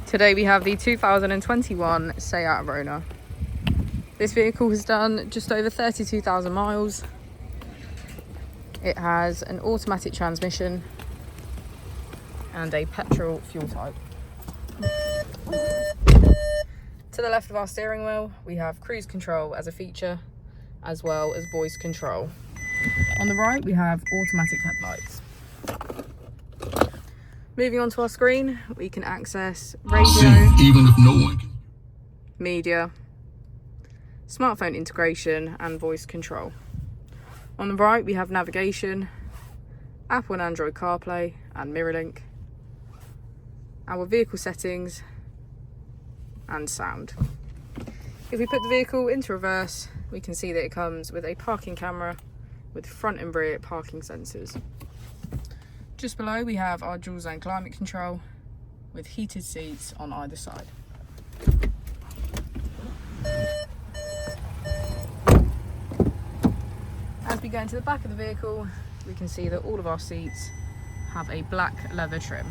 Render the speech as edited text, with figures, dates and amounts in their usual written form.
Today we have the 2021 Seat Arona. This vehicle has done just over 32,000 miles. It has an automatic transmission and a petrol fuel type. To the left of our steering wheel, we have cruise control as a feature, as well as voice control. On the right, we have automatic headlights. Moving on to our screen, we can access radio, even if no one can. Media, smartphone integration, and voice control. On the right, we have navigation, Apple and Android CarPlay, and MirrorLink, our vehicle settings, and sound. If we put the vehicle into reverse, we can see that it comes with a parking camera with front and rear parking sensors. Just below, we have our dual zone climate control with heated seats on either side. As we go into the back of the vehicle, we can see that all of our seats have a black leather trim.